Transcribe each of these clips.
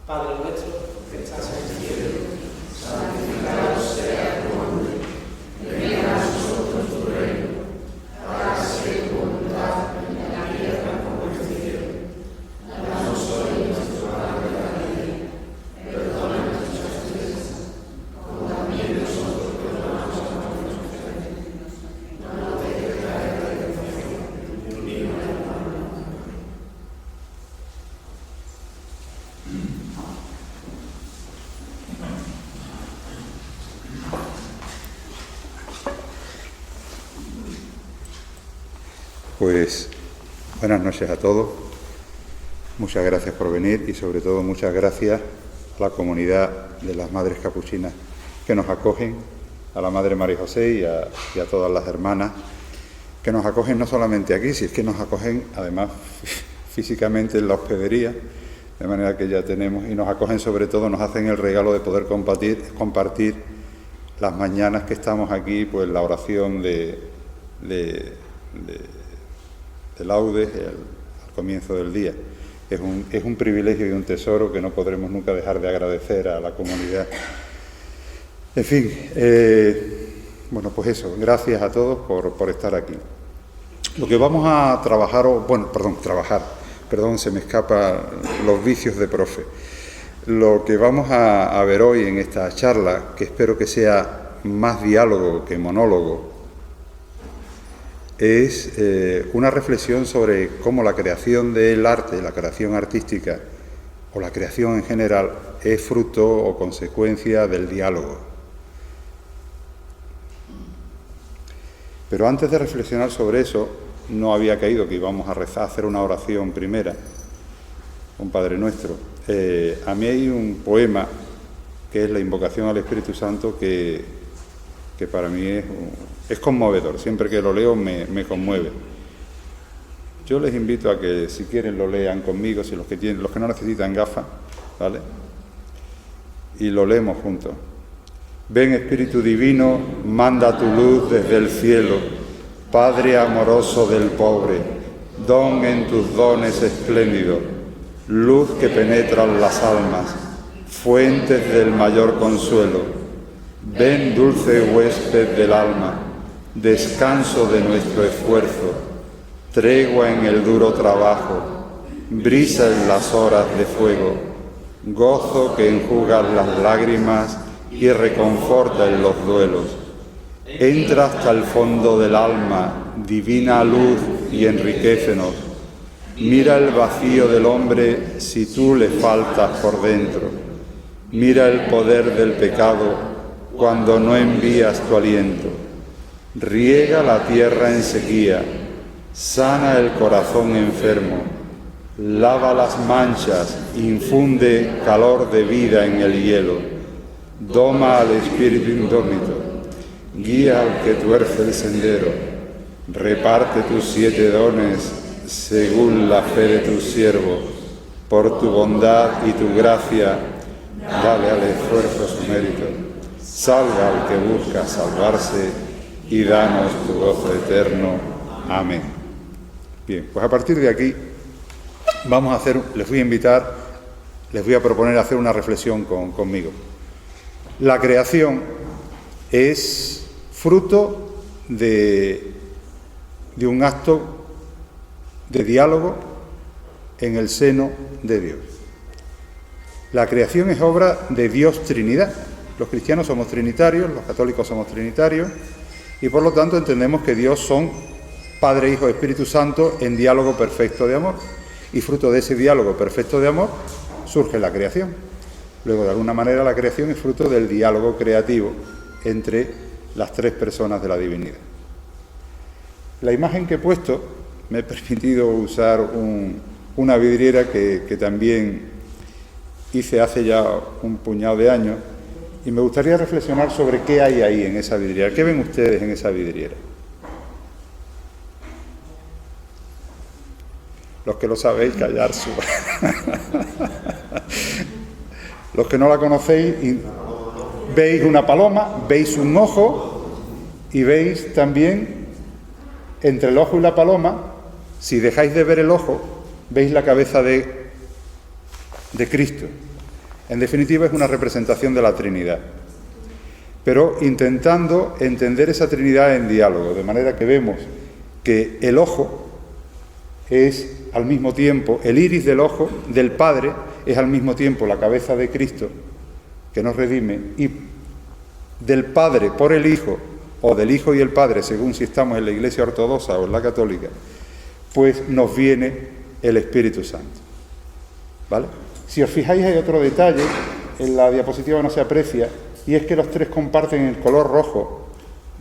Padre nuestro que estás en el cielo, santificado sea tu nombre, venga a nosotros tu reino, hágase tu voluntad en la tierra como en el cielo. Danos hoy nuestro pan de cada día, perdona nuestras ofensas, como también nosotros perdonamos a nuestros ofensores. No nos dejes caer en la tentación, y líbranos del mal. Pues buenas noches a todos, muchas gracias por venir y sobre todo muchas gracias a la comunidad de las Madres Capuchinas que nos acogen, a la Madre María José y a todas las hermanas que nos acogen no solamente aquí, si es que nos acogen además físicamente en la hospedería, de manera que ya tenemos, y nos acogen sobre todo, nos hacen el regalo de poder compartir las mañanas que estamos aquí, pues la oración de laudes al comienzo del día. Es un privilegio y un tesoro que no podremos nunca dejar de agradecer a la comunidad. En fin, bueno, pues eso, gracias a todos por estar aquí. Lo que vamos a trabajar, perdón, se me escapan los vicios de profe. Lo que vamos a ver hoy en esta charla, que espero que sea más diálogo que monólogo, es una reflexión sobre cómo la creación del arte, la creación artística o la creación en general es fruto o consecuencia del diálogo. Pero antes de reflexionar sobre eso, no había caído que íbamos a rezar, a hacer una oración primera, un Padre Nuestro. A mí hay un poema que es la invocación al Espíritu Santo que para mí es conmovedor. Siempre que lo leo me conmueve. Yo les invito a que si quieren lo lean conmigo, si los que no necesitan gafas, ¿vale? Y lo leemos juntos. Ven Espíritu Divino, manda tu luz desde el cielo, Padre amoroso del pobre, don en tus dones espléndido, luz que penetra las almas, fuentes del mayor consuelo. Ven dulce huésped del alma, descanso de nuestro esfuerzo, tregua en el duro trabajo, brisa en las horas de fuego, gozo que enjuga las lágrimas y reconforta en los duelos. Entra hasta el fondo del alma, divina luz, y enriquécenos. Mira el vacío del hombre si tú le faltas por dentro. Mira el poder del pecado cuando no envías tu aliento. Riega la tierra en sequía, sana el corazón enfermo, lava las manchas, infunde calor de vida en el hielo, doma al espíritu indómito, guía al que tuerce el sendero, reparte tus 7 dones según la fe de tu siervo, por tu bondad y tu gracia, dale al esfuerzo su mérito, salva al que busca salvarse y danos tu gozo eterno. Amén. Bien, pues a partir de aquí vamos a hacer, les voy a proponer hacer una reflexión conmigo. La creación es fruto de un acto de diálogo en el seno de Dios. La creación es obra de Dios Trinidad. Los cristianos somos trinitarios, los católicos somos trinitarios, y por lo tanto entendemos que Dios son Padre, Hijo y Espíritu Santo en diálogo perfecto de amor. Y fruto de ese diálogo perfecto de amor surge la creación. Luego, de alguna manera, la creación es fruto del diálogo creativo entre las 3 personas de la divinidad. La imagen que he puesto, me he permitido usar una vidriera que también hice hace ya un puñado de años, y me gustaría reflexionar sobre qué hay ahí en esa vidriera. ¿Qué ven ustedes en esa vidriera? Los que lo sabéis, callar su... Los que no la conocéis, veis una paloma, veis un ojo y veis también entre el ojo y la paloma, si dejáis de ver el ojo, veis la cabeza de Cristo. En definitiva, es una representación de la Trinidad, pero intentando entender esa Trinidad en diálogo, de manera que vemos que el ojo es al mismo tiempo, el iris del ojo del Padre es al mismo tiempo la cabeza de Cristo, que nos redime, y del Padre por el Hijo, o del Hijo y el Padre, según si estamos en la Iglesia ortodoxa o en la católica, pues nos viene el Espíritu Santo. ¿Vale? Si os fijáis, hay otro detalle, en la diapositiva no se aprecia, y es que los tres comparten el color rojo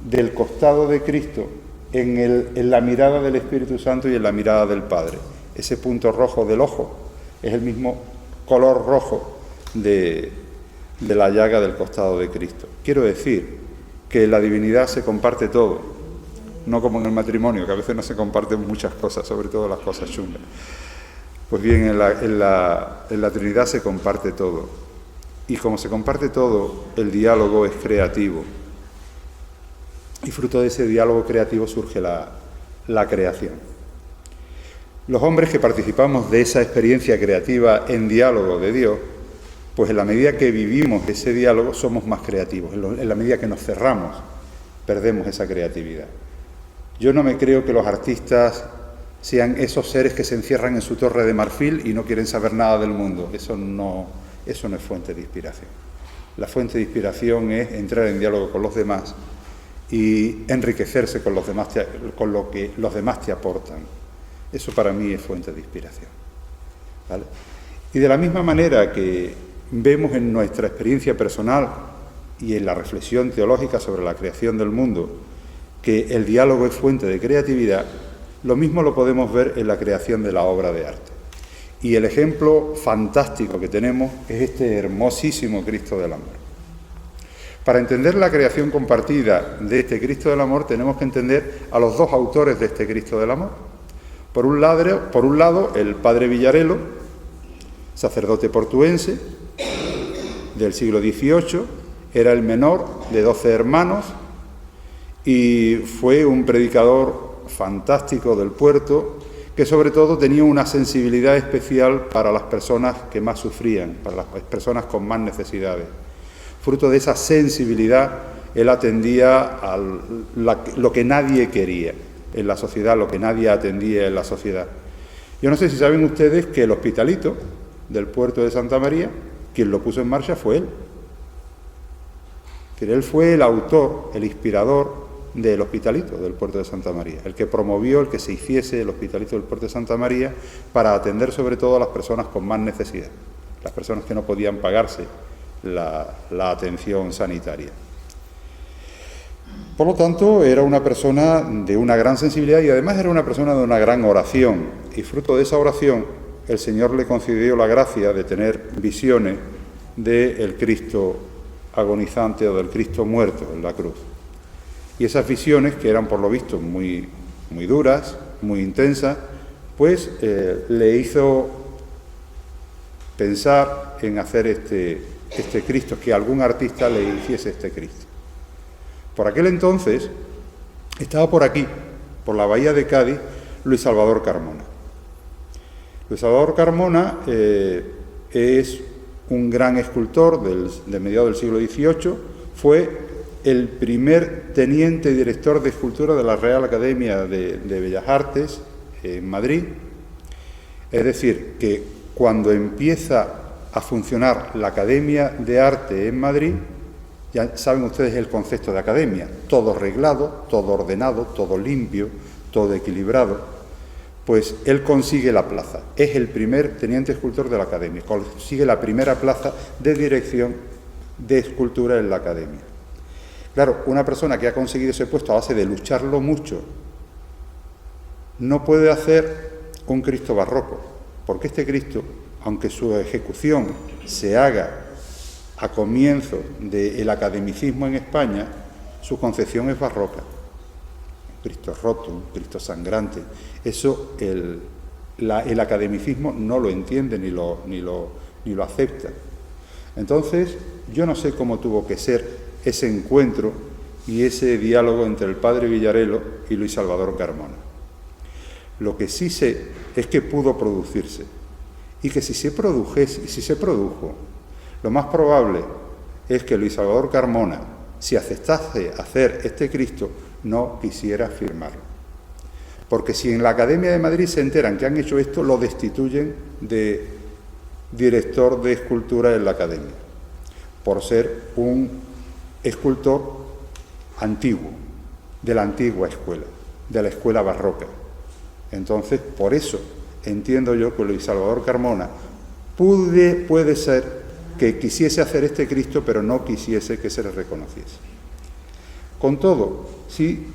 del costado de Cristo en la mirada del Espíritu Santo y en la mirada del Padre. Ese punto rojo del ojo es el mismo color rojo de la llaga del costado de Cristo. Quiero decir que en la divinidad se comparte todo, no como en el matrimonio, que a veces no se comparten muchas cosas, sobre todo las cosas chungas. Pues bien, en la Trinidad se comparte todo. Y como se comparte todo, el diálogo es creativo. Y fruto de ese diálogo creativo surge la creación. Los hombres que participamos de esa experiencia creativa en diálogo de Dios, pues en la medida que vivimos ese diálogo somos más creativos. En la medida que nos cerramos, perdemos esa creatividad. Yo no me creo que los artistas sean esos seres que se encierran en su torre de marfil y no quieren saber nada del mundo. Eso no es fuente de inspiración. La fuente de inspiración es entrar en diálogo con los demás y enriquecerse con los demás, con lo que los demás te aportan. Eso para mí es fuente de inspiración. ¿Vale? Y de la misma manera que vemos en nuestra experiencia personal y en la reflexión teológica sobre la creación del mundo que el diálogo es fuente de creatividad, lo mismo lo podemos ver en la creación de la obra de arte. Y el ejemplo fantástico que tenemos es este hermosísimo Cristo del Amor. Para entender la creación compartida de este Cristo del Amor tenemos que entender a los dos autores de este Cristo del Amor. Por un lado, el padre Villarelo, sacerdote portuense del siglo XVIII, era el menor de 12 hermanos y fue un predicador fantástico del puerto que sobre todo tenía una sensibilidad especial para las personas que más sufrían, para las personas con más necesidades. Fruto de esa sensibilidad, él atendía a lo que nadie quería en la sociedad, lo que nadie atendía en la sociedad. Yo no sé si saben ustedes que el hospitalito del puerto de Santa María, quien lo puso en marcha fue él. Que él fue el autor, el inspirador del hospitalito del puerto de Santa María, el que promovió el que se hiciese el hospitalito del puerto de Santa María para atender sobre todo a las personas con más necesidad, las personas que no podían pagarse la atención sanitaria. Por lo tanto, era una persona de una gran sensibilidad y además era una persona de una gran oración. Y fruto de esa oración, el Señor le concedió la gracia de tener visiones del Cristo agonizante o del Cristo muerto en la cruz. Y esas visiones, que eran por lo visto muy duras, muy intensas, pues le hizo pensar en hacer este Cristo, que algún artista le hiciese este Cristo. Por aquel entonces estaba por aquí, por la bahía de Cádiz, Luis Salvador Carmona. Luis Salvador Carmona es un gran escultor de mediados del siglo XVIII, fue el primer teniente director de escultura de la Real Academia de Bellas Artes en Madrid. Es decir, que cuando empieza a funcionar la Academia de Arte en Madrid, ya saben ustedes el concepto de academia, todo reglado, todo ordenado, todo limpio, todo equilibrado, pues él consigue la plaza, es el primer teniente escultor de la Academia, consigue la primera plaza de dirección de escultura en la Academia. Claro, una persona que ha conseguido ese puesto a base de lucharlo mucho, no puede hacer un Cristo barroco, porque este Cristo, aunque su ejecución se haga a comienzo del academicismo en España, su concepción es barroca. Un Cristo roto, un Cristo sangrante. Eso el academicismo no lo entiende ni lo acepta. Entonces, yo no sé cómo tuvo que ser ese encuentro y ese diálogo entre el padre Villarelo y Luis Salvador Carmona. Lo que sí sé es que pudo producirse y que si se produjo, Lo más probable es que Luis Salvador Carmona, si aceptase hacer este Cristo, no quisiera firmarlo. Porque si en la Academia de Madrid se enteran que han hecho esto, lo destituyen de director de escultura en la Academia, por ser un escultor antiguo, de la antigua escuela, de la escuela barroca. Entonces, por eso entiendo yo que Luis Salvador Carmona puede ser que quisiese hacer este Cristo, pero no quisiese que se le reconociese. Con todo, sí,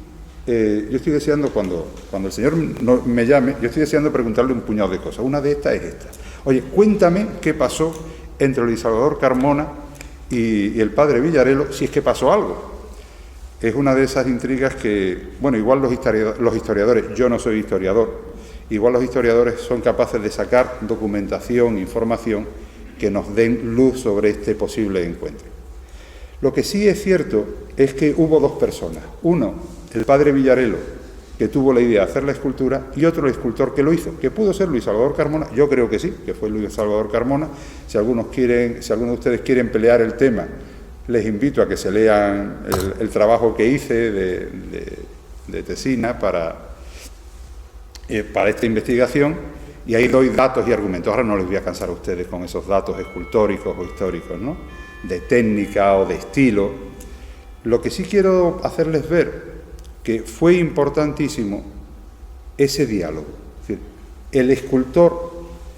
yo estoy deseando, cuando el Señor me llame, yo estoy deseando preguntarle un puñado de cosas. Una de estas es esta. Oye, cuéntame qué pasó entre Luis Salvador Carmona y el padre Villarelo, si es que pasó algo. Es una de esas intrigas que, bueno, igual los historiadores, yo no soy historiador, igual los historiadores son capaces de sacar documentación, información que nos den luz sobre este posible encuentro. Lo que sí es cierto es que hubo dos personas. Uno, el padre Villarelo, que tuvo la idea de hacer la escultura, y otro, el escultor que lo hizo, que pudo ser Luis Salvador Carmona. Yo creo que sí, que fue Luis Salvador Carmona. Si algunos de ustedes quieren pelear el tema, les invito a que se lean el trabajo que hice de tesina para esta investigación, y ahí doy datos y argumentos. Ahora no les voy a cansar a ustedes con esos datos escultóricos o históricos, ¿no?, de técnica o de estilo. Lo que sí quiero hacerles ver que fue importantísimo ese diálogo. Es decir, el escultor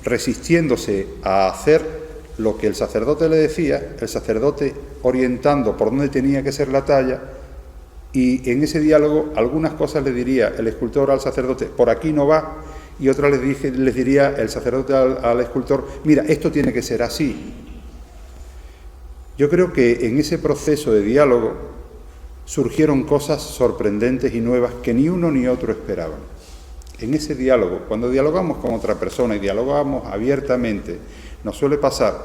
resistiéndose a hacer lo que el sacerdote le decía, el sacerdote orientando por dónde tenía que ser la talla, y en ese diálogo algunas cosas le diría el escultor al sacerdote, por aquí no va, y otras les diría el sacerdote al escultor, mira, esto tiene que ser así. Yo creo que en ese proceso de diálogo surgieron cosas sorprendentes y nuevas que ni uno ni otro esperaban. En ese diálogo, cuando dialogamos con otra persona y dialogamos abiertamente, nos suele pasar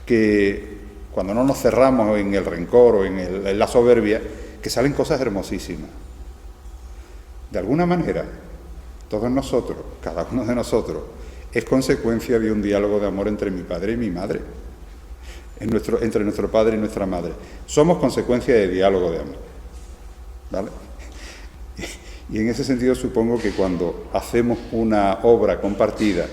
que cuando no nos cerramos en el rencor o en la soberbia, que salen cosas hermosísimas. De alguna manera, todos nosotros, cada uno de nosotros, es consecuencia de un diálogo de amor entre mi padre y mi madre, entre nuestro padre y nuestra madre. Somos consecuencia de diálogo de amor, ¿vale? Y en ese sentido supongo que cuando hacemos una obra compartida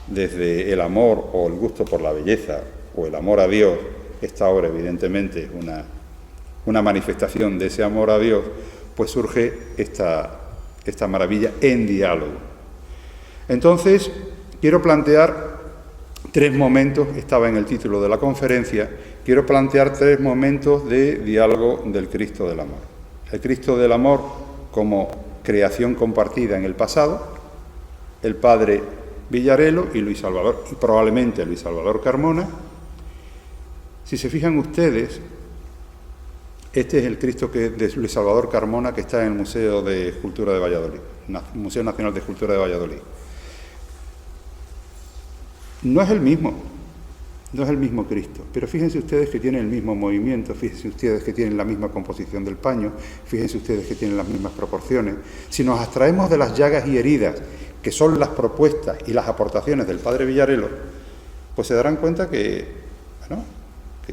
desde el amor o el gusto por la belleza o el amor a Dios, esta obra evidentemente es una manifestación de ese amor a Dios, pues surge esta maravilla en diálogo. Entonces, quiero plantear 3 momentos, estaba en el título de la conferencia, quiero plantear 3 momentos de diálogo del Cristo del Amor. El Cristo del Amor como creación compartida en el pasado, el padre Villarelo y Luis Salvador, y probablemente Luis Salvador Carmona. Si se fijan ustedes, este es el Cristo de Luis Salvador Carmona, que está en el Museo de Escultura de Valladolid, Museo Nacional de Escultura de Valladolid. No es el mismo Cristo, pero fíjense ustedes que tiene el mismo movimiento, fíjense ustedes que tienen la misma composición del paño, fíjense ustedes que tienen las mismas proporciones. Si nos abstraemos de las llagas y heridas, que son las propuestas y las aportaciones del padre Villarelo, pues se darán cuenta que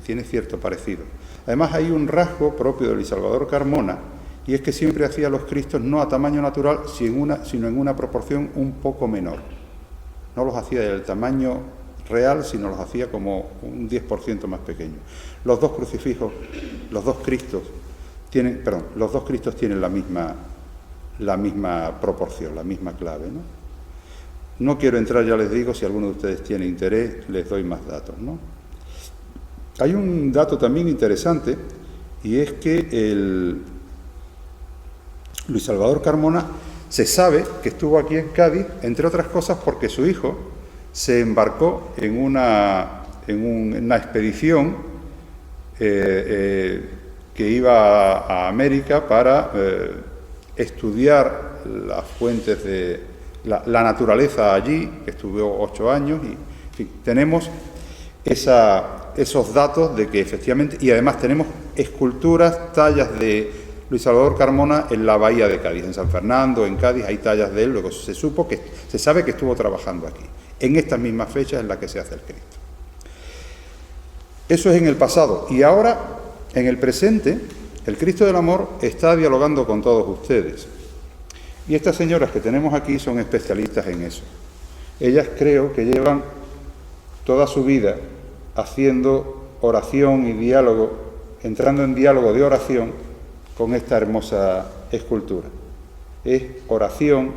tiene cierto parecido. Además, hay un rasgo propio de Luis Salvador Carmona, y es que siempre hacía los Cristos no a tamaño natural, sino en una proporción un poco menor. No los hacía del tamaño real, sino los hacía como un 10% más pequeño. Los dos crucifijos, los dos Cristos tienen la misma proporción, la misma clave, ¿no? No quiero entrar, ya les digo, si alguno de ustedes tiene interés, les doy más datos, ¿no? Hay un dato también interesante, y es que Luis Salvador Carmona se sabe que estuvo aquí en Cádiz, entre otras cosas porque su hijo se embarcó en una expedición que iba a América para estudiar las fuentes de la naturaleza allí, que estuvo 8 años, y en fin, tenemos esos datos de que efectivamente, y además tenemos esculturas, tallas de Luis Salvador Carmona en la bahía de Cádiz, en San Fernando, en Cádiz, hay tallas de él. Luego se sabe que estuvo trabajando aquí, en estas mismas fechas en las que se hace el Cristo. Eso es en el pasado. Y ahora, en el presente, el Cristo del Amor está dialogando con todos ustedes. Y estas señoras que tenemos aquí son especialistas en eso. Ellas creo que llevan toda su vida haciendo oración y diálogo, entrando en diálogo de oración con esta hermosa escultura. Es oración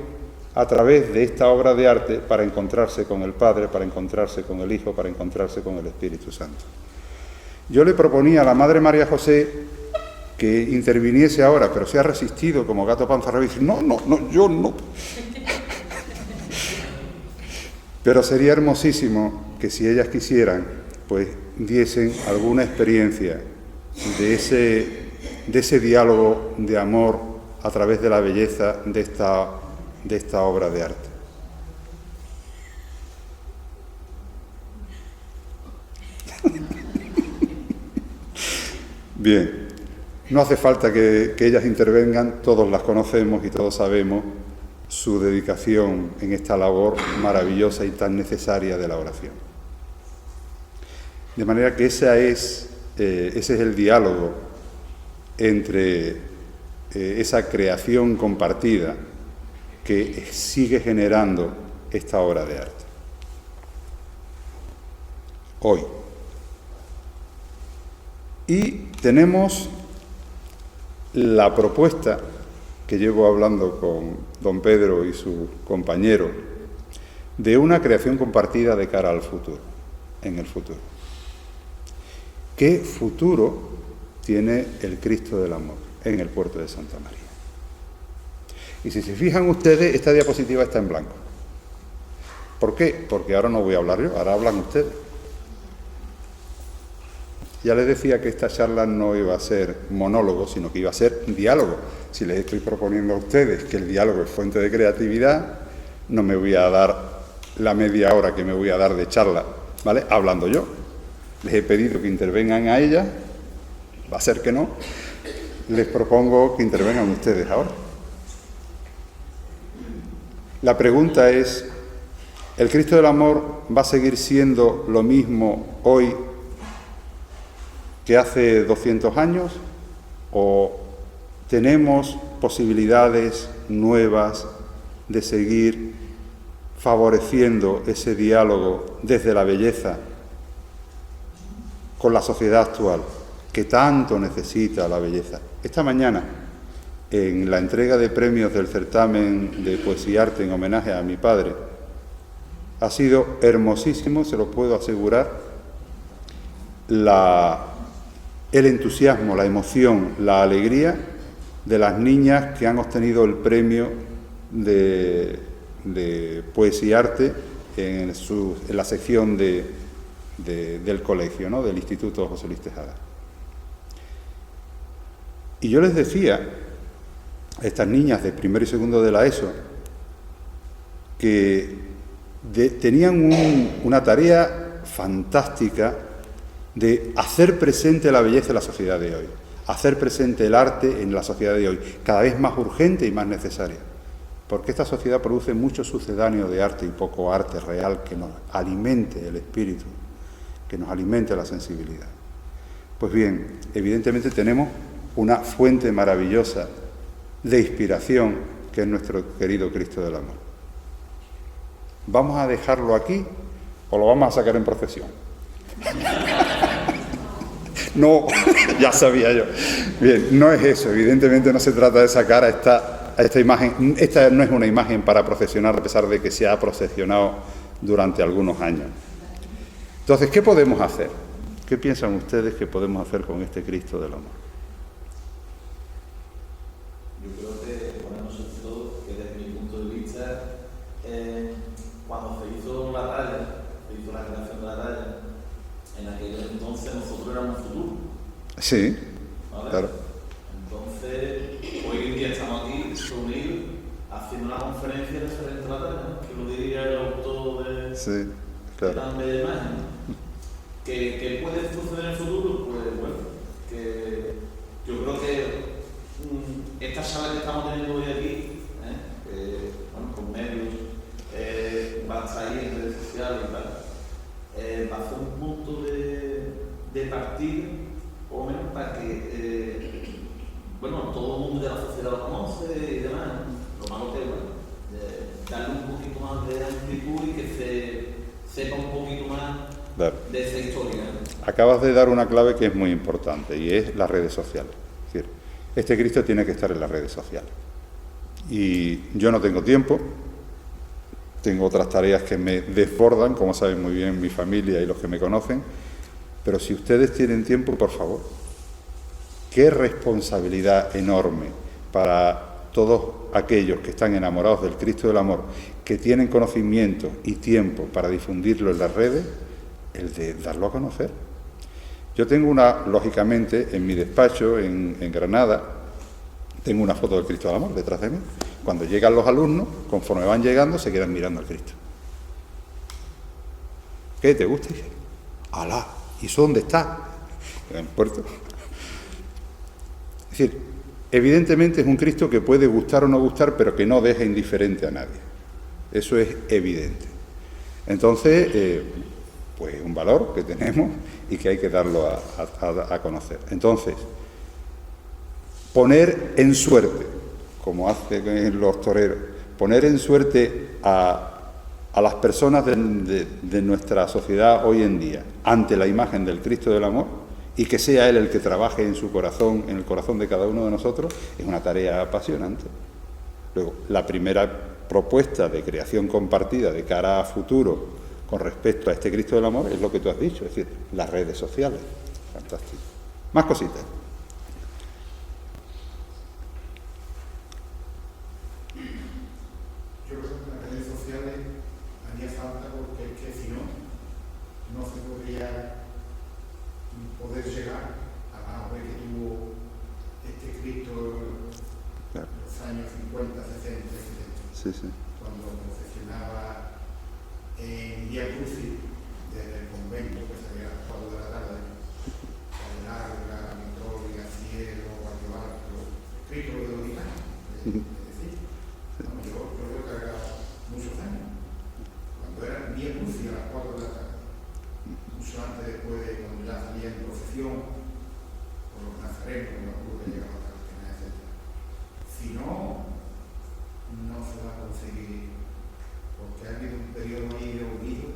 a través de esta obra de arte para encontrarse con el Padre, para encontrarse con el Hijo, para encontrarse con el Espíritu Santo. Yo le proponía a la Madre María José que interviniese ahora, pero se ha resistido como gato panza arriba y dice, no, yo no. Pero sería hermosísimo que si ellas quisieran, pues diesen alguna experiencia de ese diálogo de amor a través de la belleza de esta obra de arte. Bien, no hace falta que ellas intervengan, todos las conocemos y todos sabemos su dedicación en esta labor maravillosa y tan necesaria de la oración. De manera que ese es el diálogo entre esa creación compartida que sigue generando esta obra de arte. Hoy. Y tenemos la propuesta que llevo hablando con don Pedro y su compañero de una creación compartida de cara al futuro, en el futuro. ¿Qué futuro tiene el Cristo del Amor en el puerto de Santa María? Y si se fijan ustedes, esta diapositiva está en blanco. ¿Por qué? Porque ahora no voy a hablar yo, ahora hablan ustedes. Ya les decía que esta charla no iba a ser monólogo, sino que iba a ser diálogo. Si les estoy proponiendo a ustedes que el diálogo es fuente de creatividad, no me voy a dar la media hora que me voy a dar de charla, ¿vale? Hablando yo. Les he pedido que intervengan a ellas, va a ser que no. Les propongo que intervengan ustedes ahora. La pregunta es, ¿el Cristo del Amor va a seguir siendo lo mismo hoy que hace 200 años? ¿O tenemos posibilidades nuevas de seguir favoreciendo ese diálogo desde la belleza con la sociedad actual, que tanto necesita la belleza? Esta mañana, en la entrega de premios del certamen de Poesía y Arte en homenaje a mi padre, ha sido hermosísimo, se lo puedo asegurar, el entusiasmo, la emoción, la alegría de las niñas que han obtenido el premio de Poesía y Arte en la sección del colegio, ¿no?, del Instituto José Luis Tejada. Y yo les decía a estas niñas de primero y segundo de la ESO que tenían una tarea fantástica de hacer presente la belleza en la sociedad de hoy, hacer presente el arte en la sociedad de hoy, cada vez más urgente y más necesaria, porque esta sociedad produce mucho sucedáneo de arte y poco arte real que nos alimente el espíritu, que nos alimente la sensibilidad. Pues bien, evidentemente tenemos una fuente maravillosa de inspiración que es nuestro querido Cristo del Amor. ¿Vamos a dejarlo aquí o lo vamos a sacar en procesión? No, ya sabía yo. Bien, no es eso, evidentemente no se trata de sacar a esta imagen. Esta no es una imagen para procesionar, a pesar de que se ha procesionado durante algunos años. Entonces, ¿qué podemos hacer? ¿Qué piensan ustedes que podemos hacer con este Cristo del Amor? Yo creo que ponemos sobre todo que desde mi punto de vista, cuando se hizo la raya, se hizo la creación de la raya, en aquel entonces nosotros éramos futuro. Sí, ¿vale? claro. Entonces, hoy en día estamos aquí reunidos haciendo una conferencia referente a la raya, que lo diría el autor de, Sí, claro. de tan bella imagen. ¿Qué puede suceder en el futuro? Pues bueno, que yo creo que esta charla que estamos teniendo hoy aquí, bueno, con medios, va a estar ahí en redes sociales y tal, va a ser un punto de de partir, por lo menos para que, bueno, todo el mundo de la sociedad lo conoce y demás, lo malo que, bueno, darle un poquito más de amplitud y que se sepa un poquito más Claro. de esa historia. Acabas de dar una clave que es muy importante y es las redes sociales. Es decir, este Cristo tiene que estar en las redes sociales. Y yo no tengo tiempo, tengo otras tareas que me desbordan, como saben muy bien mi familia y los que me conocen, pero si ustedes tienen tiempo, por favor, qué responsabilidad enorme para todos aquellos que están enamorados del Cristo del Amor, que tienen conocimiento y tiempo para difundirlo en las redes, el de darlo a conocer. Yo tengo lógicamente, en mi despacho, en Granada, tengo una foto del Cristo del Amor detrás de mí. Cuando llegan los alumnos, conforme van llegando, se quedan mirando al Cristo. ¿Qué te gusta? Y dice, ¡alá! ¿Y eso dónde está? En el puerto. Es decir, evidentemente es un Cristo que puede gustar o no gustar, pero que no deja indiferente a nadie. Eso es evidente. Entonces, pues un valor que tenemos y que hay que darlo a conocer. Entonces, poner en suerte, como hacen los toreros, poner en suerte a las personas de nuestra sociedad hoy en día ante la imagen del Cristo del Amor y que sea Él el que trabaje en su corazón, en el corazón de cada uno de nosotros, es una tarea apasionante. Luego, la primera propuesta de creación compartida de cara a futuro con respecto a este Cristo del Amor es lo que tú has dicho, es decir, las redes sociales. Fantástico. Más cositas. Yo creo que las redes sociales haría falta porque es que si no, no se podría poder llegar a la obra que tuvo este Cristo Claro. en los años 50, 60, 70, Sí, sí. cuando procesionaba en Vía Crucis desde el convento que salía a las 4 de la tarde, Larga, Victoria, Cielo, Barrio Cristo de los Gitanos. Yo creo que era muchos años. Cuando era Vía Crucis a las 4 de la tarde, mucho antes después de cuando ya salía en procesión, con los nazarenos, con los grupos que llegaban a Cartagena, etc. Si no, no se va a conseguir, porque ha habido un periodo ahí de olvido,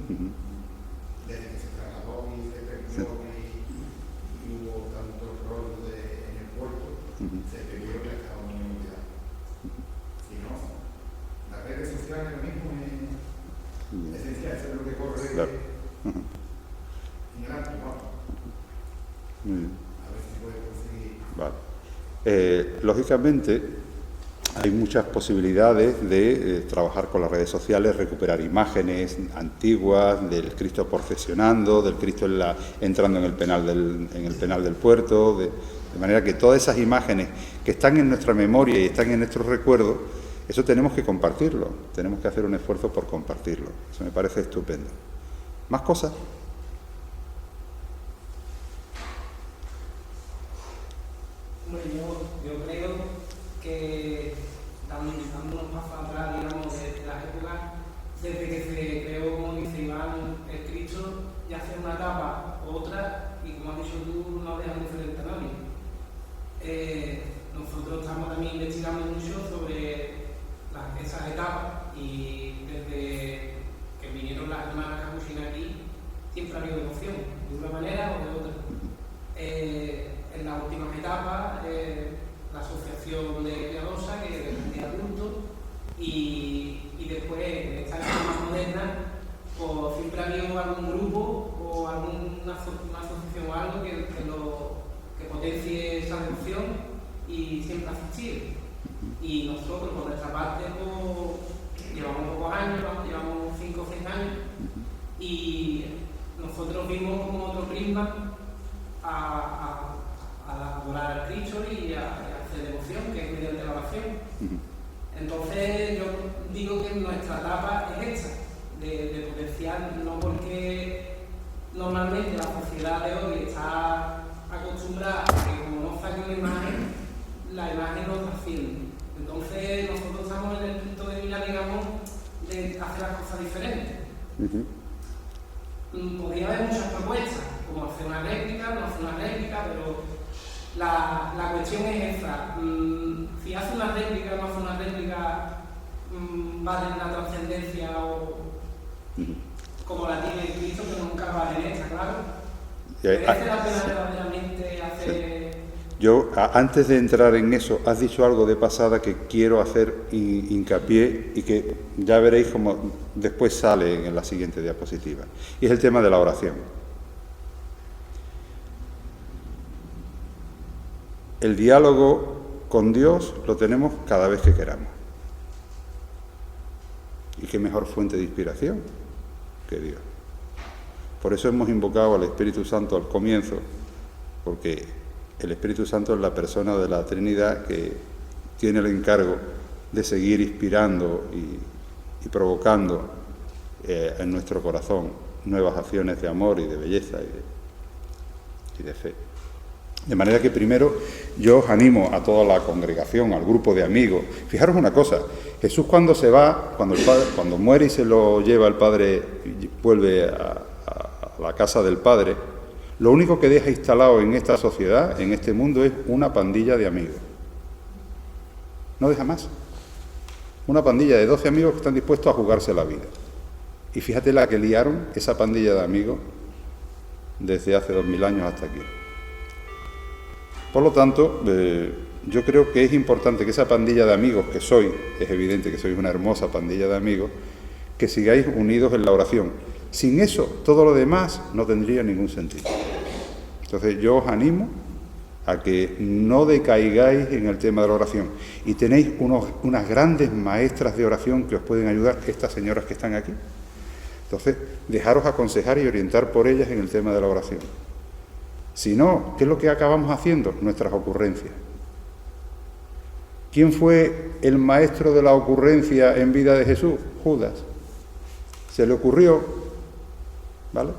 desde que se trasladó y se perdió y hubo tanto rol en el puerto, se perdió que estaba muy olvidado. Si no, las redes sociales ahora mismo es esencial, eso es lo que corre Claro. en el alto, vamos. Muy bien. A ver si puede conseguir. Vale. Lógicamente, hay muchas posibilidades de trabajar con las redes sociales, recuperar imágenes antiguas del Cristo procesionando, del Cristo entrando en el penal del puerto, de manera que todas esas imágenes que están en nuestra memoria y están en nuestros recuerdos, eso tenemos que compartirlo, tenemos que hacer un esfuerzo por compartirlo. Eso me parece estupendo. ¿Más cosas? Bueno, yo creo que dando unos pasos atrás, digamos, de las épocas, desde que se creó, como dice Iván, el Cristo, ya hace una etapa, otra, y como has dicho tú, no dejan diferente a nadie. Nosotros estamos también investigando mucho sobre esas etapas y desde que vinieron las hermanas capuchinas aquí, siempre ha habido devoción, de una manera o de otra. En las últimas etapas, la asociación de Piadosa, que defendía adultos, y después, en esta etapa más moderna, pues siempre ha habido algún grupo o alguna asociación o algo que potencie esa devoción y siempre asistir. Y nosotros, por nuestra parte, pues, llevamos pocos años, llevamos 5 o 6 años, y nosotros vimos como otro prisma a adorar al Cristo y a hacer devoción, que es mediante la oración. Entonces yo digo que nuestra etapa es esta, de potenciar, no porque normalmente la sociedad de hoy está acostumbrada a que como no saque una imagen, la imagen no trasciende. Entonces nosotros estamos en el punto de mira, digamos, de hacer las cosas diferentes. podría haber muchas propuestas, como hacer una réplica, no hacer una réplica, pero la cuestión es esa. Si hace una réplica o no hace una réplica, va a tener una trascendencia como la tiene Cristo, que nunca va a tener, está claro. ¿Merece la pena verdaderamente hacer...? Yo, antes de entrar en eso, has dicho algo de pasada que quiero hacer hincapié y que ya veréis cómo después sale en la siguiente diapositiva. Y es el tema de la oración. El diálogo con Dios lo tenemos cada vez que queramos. ¿Y qué mejor fuente de inspiración que Dios? Por eso hemos invocado al Espíritu Santo al comienzo, porque el Espíritu Santo es la persona de la Trinidad que tiene el encargo de seguir inspirando y provocando en nuestro corazón nuevas acciones de amor y de belleza y de fe. De manera que primero yo os animo a toda la congregación, al grupo de amigos. Fijaros una cosa, Jesús cuando se va, cuando muere y se lo lleva el Padre, vuelve a la casa del Padre, lo único que deja instalado en esta sociedad, en este mundo, es una pandilla de amigos. No deja más. Una pandilla de 12 amigos que están dispuestos a jugarse la vida. Y fíjate la que liaron esa pandilla de amigos desde hace 2000 años hasta aquí. Por lo tanto, yo creo que es importante que esa pandilla de amigos que sois, es evidente que sois una hermosa pandilla de amigos, que sigáis unidos en la oración. Sin eso, todo lo demás no tendría ningún sentido. Entonces yo os animo a que no decaigáis en el tema de la oración. Y tenéis unas grandes maestras de oración que os pueden ayudar, estas señoras que están aquí. Entonces, dejaros aconsejar y orientar por ellas en el tema de la oración. Si no, ¿qué es lo que acabamos haciendo? Nuestras ocurrencias. ¿Quién fue el maestro de la ocurrencia en vida de Jesús? Judas. Se le ocurrió, ¿vale?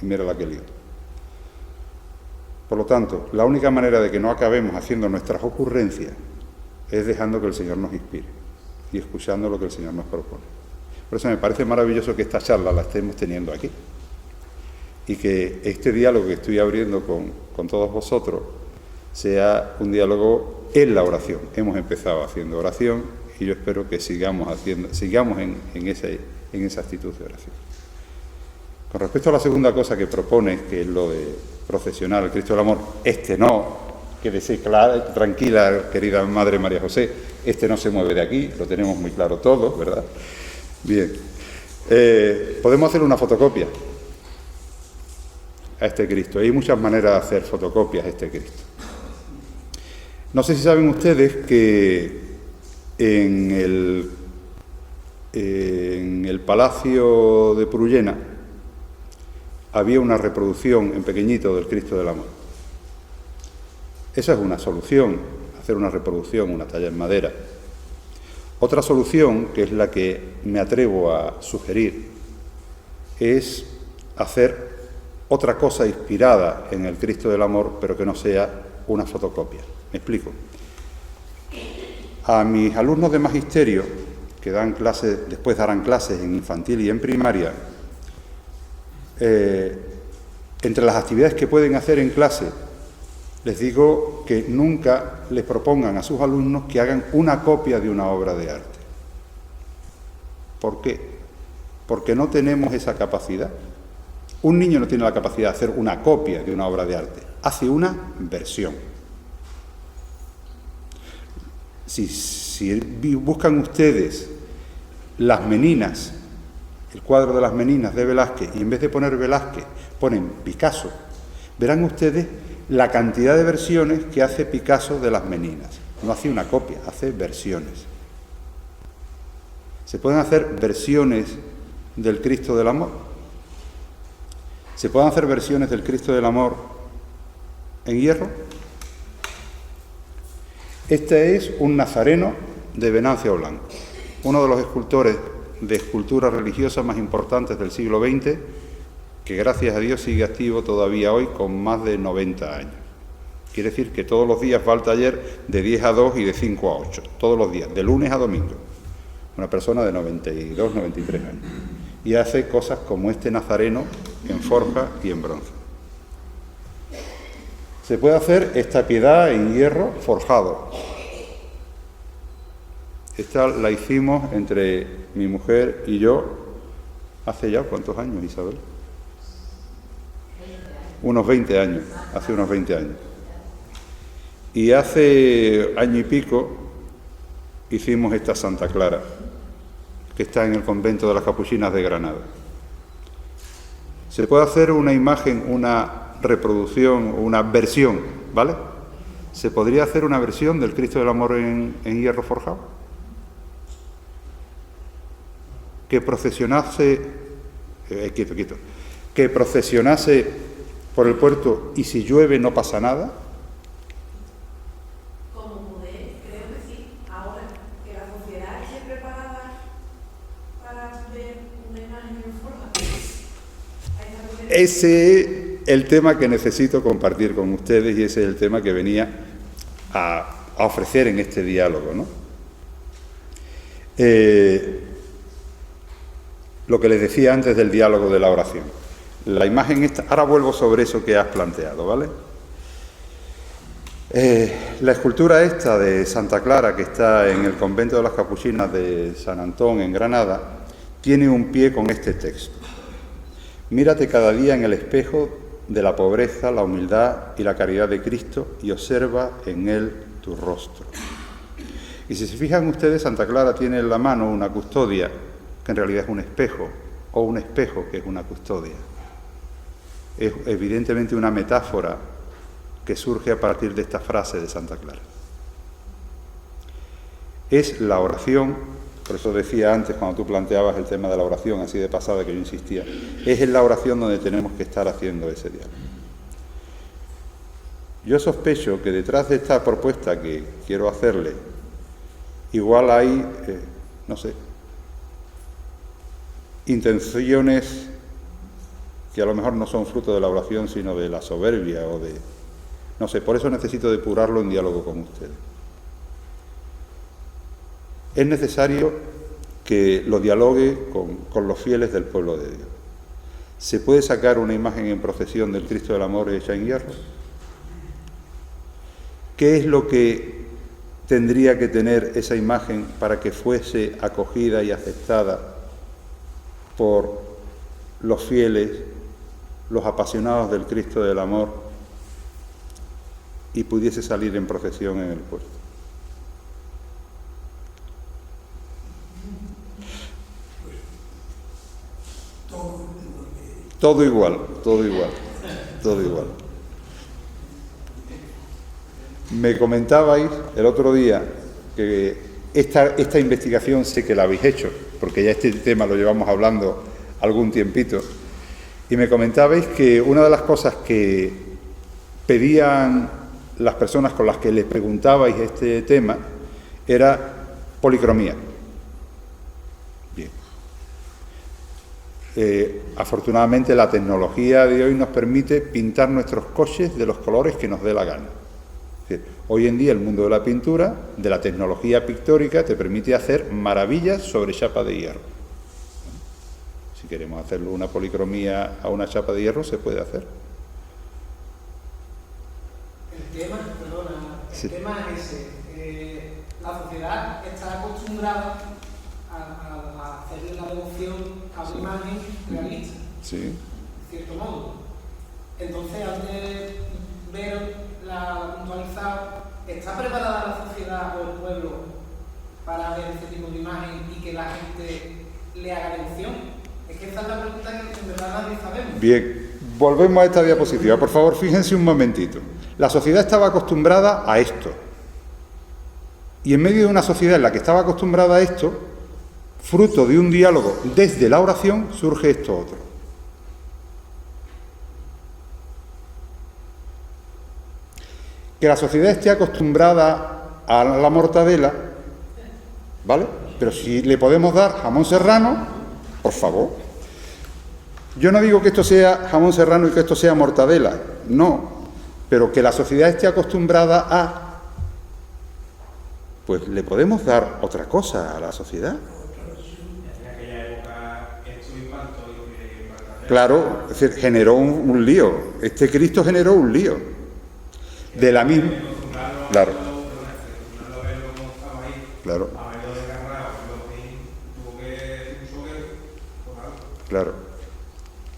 Y mira la que lío. Por lo tanto, la única manera de que no acabemos haciendo nuestras ocurrencias es dejando que el Señor nos inspire y escuchando lo que el Señor nos propone. Por eso me parece maravilloso que esta charla la estemos teniendo aquí y que este diálogo que estoy abriendo con todos vosotros sea un diálogo en la oración. Hemos empezado haciendo oración y yo espero que sigamos en esa actitud de oración. Con respecto a la segunda cosa que propone, que es lo de procesionar al Cristo del Amor, quédese tranquila, querida Madre María José, no se mueve de aquí, lo tenemos muy claro todos, ¿verdad? Bien. Podemos hacer una fotocopia a este Cristo. Hay muchas maneras de hacer fotocopias a este Cristo. No sé si saben ustedes que en el Palacio de Prullena había una reproducción en pequeñito del Cristo del Amor. Esa es una solución, hacer una reproducción, una talla en madera. Otra solución, que es la que me atrevo a sugerir, es hacer otra cosa inspirada en el Cristo del Amor, pero que no sea una fotocopia. Me explico. A mis alumnos de magisterio, que dan clases, después darán clases en infantil y en primaria, entre las actividades que pueden hacer en clase, les digo que nunca les propongan a sus alumnos que hagan una copia de una obra de arte. ¿Por qué? Porque no tenemos esa capacidad. Un niño no tiene la capacidad de hacer una copia de una obra de arte, hace una versión. Si buscan ustedes Las Meninas, el cuadro de Las Meninas de Velázquez, y en vez de poner Velázquez ponen Picasso, verán ustedes la cantidad de versiones que hace Picasso de Las Meninas. No hace una copia, hace versiones. Se pueden hacer versiones del Cristo del Amor. Se pueden hacer versiones del Cristo del Amor en hierro. Este es un nazareno de Venancio Blanco, uno de los escultores de escultura religiosa más importantes del siglo XX, que gracias a Dios sigue activo todavía hoy con más de 90 años. Quiere decir que todos los días va al taller de 10 a 2 y de 5 a 8, todos los días, de lunes a domingo. Una persona de 92, 93 años. y hace cosas como este nazareno en forja y en bronce. Se puede hacer esta piedad en hierro forjado. Esta la hicimos entre mi mujer y yo hace ya, ¿cuántos años, Isabel? Unos 20 años, hace unos 20 años. Y hace año y pico hicimos esta Santa Clara, que está en el convento de las Capuchinas de Granada. Se puede hacer una imagen, una reproducción, una versión, ¿vale? ¿Se podría hacer una versión del Cristo del Amor en hierro forjado? Que procesionase, que procesionase por el puerto y si llueve no pasa nada. Como modelo, creo que sí. Ahora, que la sociedad esté preparada para ver una imagen en forma. Ese es el tema que necesito compartir con ustedes y ese es el tema que venía a ofrecer en este diálogo, ¿no? Lo que les decía antes del diálogo de la oración. La imagen esta, ahora vuelvo sobre eso que has planteado, ¿vale? La escultura esta de Santa Clara, que está en el convento de las Capuchinas de San Antón, en Granada, tiene un pie con este texto. Mírate cada día en el espejo de la pobreza, la humildad y la caridad de Cristo y observa en él tu rostro. Y si se fijan ustedes, Santa Clara tiene en la mano una custodia, que en realidad es un espejo, o un espejo que es una custodia. Es evidentemente una metáfora que surge a partir de esta frase de Santa Clara. Es la oración, por eso decía antes cuando tú planteabas el tema de la oración, así de pasada que yo insistía, es en la oración donde tenemos que estar haciendo ese diálogo. Yo sospecho que detrás de esta propuesta que quiero hacerle, igual hay, no sé, intenciones que a lo mejor no son fruto de la oración, sino de la soberbia o de... No sé, por eso necesito depurarlo en diálogo con ustedes. Es necesario que lo dialogue con los fieles del pueblo de Dios. ¿Se puede sacar una imagen en procesión del Cristo del Amor hecha en hierro? ¿Qué es lo que tendría que tener esa imagen para que fuese acogida y aceptada por los fieles, los apasionados del Cristo del Amor, y pudiese salir en procesión en el puerto? Todo igual. Me comentabais el otro día que esta investigación sé que la habéis hecho, porque ya este tema lo llevamos hablando algún tiempito, y me comentabais que una de las cosas que pedían las personas con las que les preguntabais este tema era policromía. Bien. Afortunadamente la tecnología de hoy nos permite pintar nuestros coches de los colores que nos dé la gana. Es decir, hoy en día el mundo de la pintura, de la tecnología pictórica, te permite hacer maravillas sobre chapa de hierro. Si queremos hacerle una policromía a una chapa de hierro, se puede hacer. El tema es ese. La sociedad está acostumbrada a hacerle la devoción a una imagen realista, Sí. de cierto modo. Entonces, al de ver la puntualizada, ¿está preparada la sociedad o el pueblo para ver este tipo de imagen y que la gente le haga devoción? Es que esa es la pregunta que en verdad nadie sabemos. Bien, volvemos a esta diapositiva. Por favor, fíjense un momentito. La sociedad estaba acostumbrada a esto. Y en medio de una sociedad en la que estaba acostumbrada a esto, fruto de un diálogo desde la oración, surge esto otro. Que la sociedad esté acostumbrada a la mortadela, ¿vale? Pero si le podemos dar jamón serrano, por favor. Yo no digo que esto sea jamón serrano y que esto sea mortadela, no. Pero que la sociedad esté acostumbrada a... Pues le podemos dar otra cosa a la sociedad. En aquella época esto iba Claro, es decir, generó un lío. Este Cristo generó un lío. De la misma... Claro. Claro. Claro.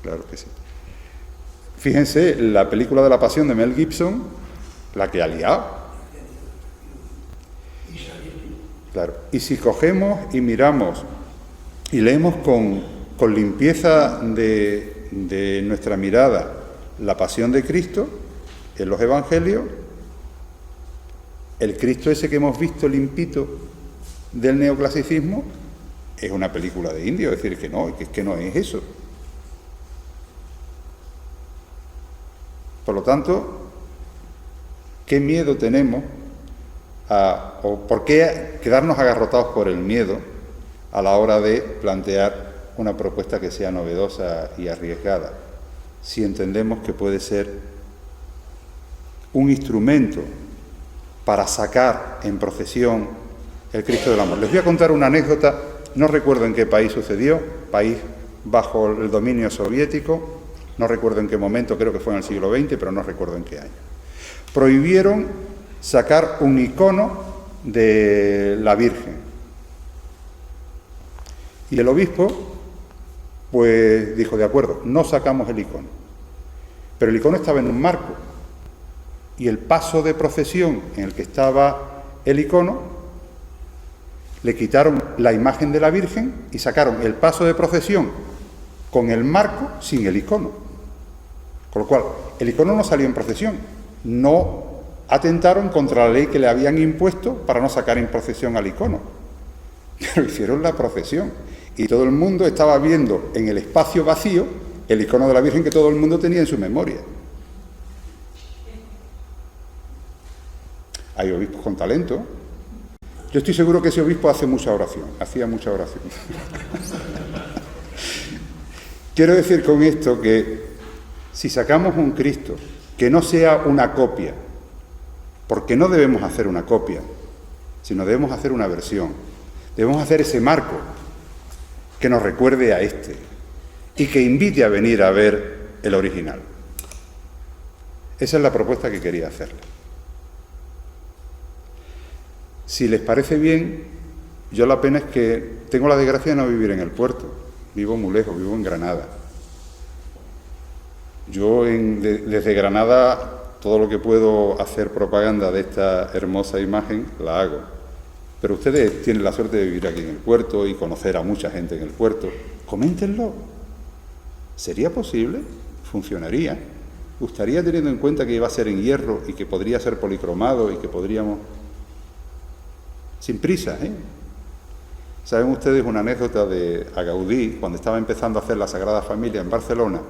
Claro que sí. Fíjense, la película de la Pasión de Mel Gibson, la que ha liado. Claro. Y si cogemos y miramos y leemos con limpieza de nuestra mirada la Pasión de Cristo en los Evangelios, el Cristo ese que hemos visto limpito del neoclasicismo es una película de indio, es decir, que no es eso. Por lo tanto, ¿qué miedo tenemos o por qué quedarnos agarrotados por el miedo a la hora de plantear una propuesta que sea novedosa y arriesgada, si entendemos que puede ser un instrumento para sacar en procesión el Cristo del Amor? Les voy a contar una anécdota, no recuerdo en qué país sucedió, país bajo el dominio soviético, no recuerdo en qué momento, creo que fue en el siglo XX, pero no recuerdo en qué año. Prohibieron sacar un icono de la Virgen. Y el obispo pues dijo, de acuerdo, no sacamos el icono. Pero el icono estaba en un marco. Y el paso de procesión en el que estaba el icono, le quitaron la imagen de la Virgen y sacaron el paso de procesión con el marco sin el icono. Con lo cual, el icono no salió en procesión. No atentaron contra la ley que le habían impuesto para no sacar en procesión al icono. Pero hicieron la procesión. Y todo el mundo estaba viendo en el espacio vacío el icono de la Virgen que todo el mundo tenía en su memoria. Hay obispos con talento. Yo estoy seguro que ese obispo hacía mucha oración. Quiero decir con esto que si sacamos un Cristo que no sea una copia, porque no debemos hacer una copia, sino debemos hacer una versión, debemos hacer ese marco que nos recuerde a este y que invite a venir a ver el original. Esa es la propuesta que quería hacerle. Si les parece bien, yo la pena es que tengo la desgracia de no vivir en el puerto, vivo muy lejos, vivo en Granada. Yo desde Granada todo lo que puedo hacer propaganda de esta hermosa imagen la hago. Pero ustedes tienen la suerte de vivir aquí en el puerto y conocer a mucha gente en el puerto. Coméntenlo. ¿Sería posible? ¿Funcionaría? ¿Gustaría, teniendo en cuenta que iba a ser en hierro y que podría ser policromado y que podríamos... Sin prisa, ¿eh? ¿Saben ustedes una anécdota de Gaudí, cuando estaba empezando a hacer la Sagrada Familia en Barcelona?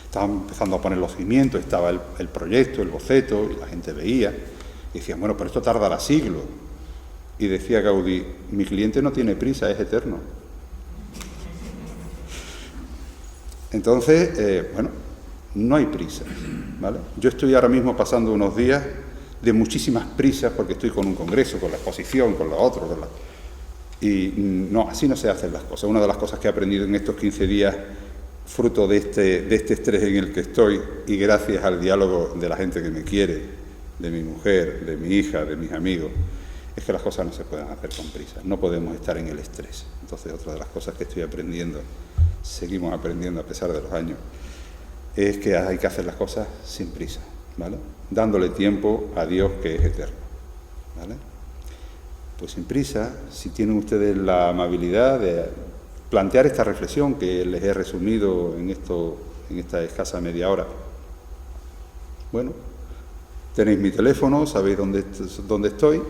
Estaban empezando a poner los cimientos, estaba el proyecto, el boceto, y la gente veía, y decían, bueno, pero esto tardará siglos. Y decía Gaudí, mi cliente no tiene prisa, es eterno. Entonces, bueno, no hay prisa, ¿vale? Yo estoy ahora mismo pasando unos días de muchísimas prisas porque estoy con un congreso, con la exposición, con lo otro, y no, así no se hacen las cosas. Una de las cosas que he aprendido en estos 15 días, fruto de este estrés en el que estoy, y gracias al diálogo de la gente que me quiere, de mi mujer, de mi hija, de mis amigos, es que las cosas no se pueden hacer con prisa, no podemos estar en el estrés. Entonces, otra de las cosas que estoy aprendiendo, seguimos aprendiendo a pesar de los años, es que hay que hacer las cosas sin prisa, ¿vale? Dándole tiempo a Dios, que es eterno, ¿vale? Pues sin prisa, si tienen ustedes la amabilidad de plantear esta reflexión que les he resumido en esta escasa media hora. Bueno, tenéis mi teléfono, sabéis dónde estoy.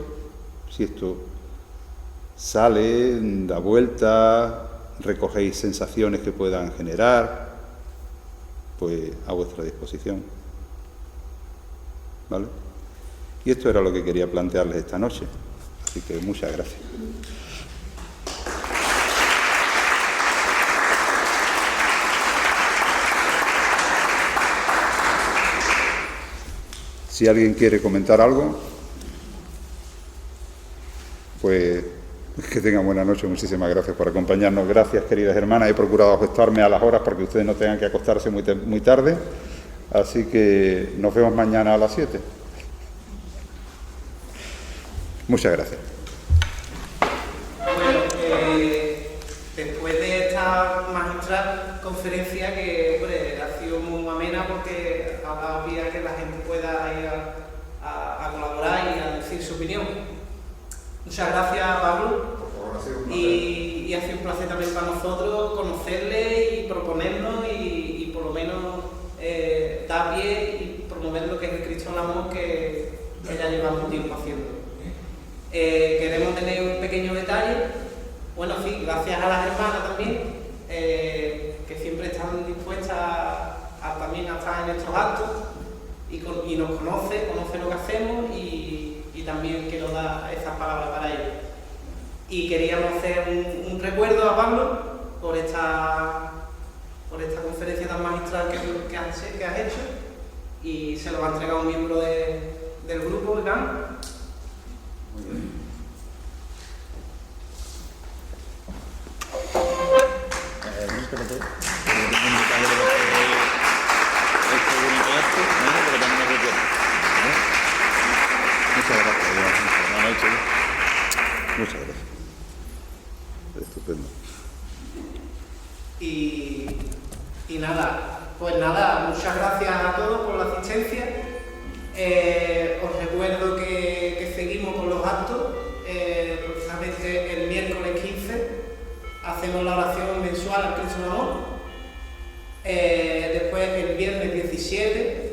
Si esto sale, da vuelta, recogéis sensaciones que puedan generar, pues a vuestra disposición, ¿vale? Y esto era lo que quería plantearles esta noche, así que muchas gracias. Si alguien quiere comentar algo, pues Que tengan buena noche, muchísimas gracias por acompañarnos. Gracias, queridas hermanas. He procurado ajustarme a las horas para que ustedes no tengan que acostarse muy tarde. Así que nos vemos mañana a las 7. Muchas gracias. Bueno, después de esta magistral conferencia, que hombre, ha sido muy amena porque ha dado pie a que la gente pueda ir a colaborar y a decir su opinión. Muchas gracias, Pablo. Y ha sido un placer también para nosotros conocerle y proponernos y por lo menos dar pie y promover lo que es el Cristo en Amor que ya llevamos tiempo haciendo. Queremos tener un pequeño detalle. Bueno, sí, gracias a las hermanas también, que siempre están dispuestas a también a estar en estos actos y nos conoce lo que hacemos y también quiero dar esas palabras para ellos. Y queríamos hacer un recuerdo a Pablo por esta conferencia tan magistral que has hecho, y se lo va a entregar un miembro del grupo, Iván. Muy bien. Muchas gracias. Buenas noches. Muchas gracias. Estupendo. Y nada, pues nada, muchas gracias a todos por la asistencia. Os recuerdo que seguimos con los actos. Precisamente el miércoles 15 hacemos la oración mensual al Cristo en Amor. Después el viernes 17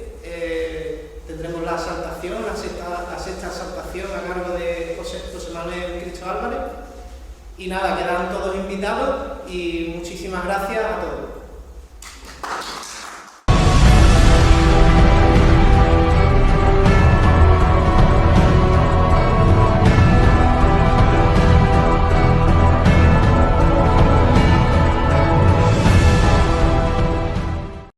tendremos la exaltación, la sexta exaltación a cargo de José Manuel Cristo Álvarez. Y nada, quedan todos invitados y muchísimas gracias a todos.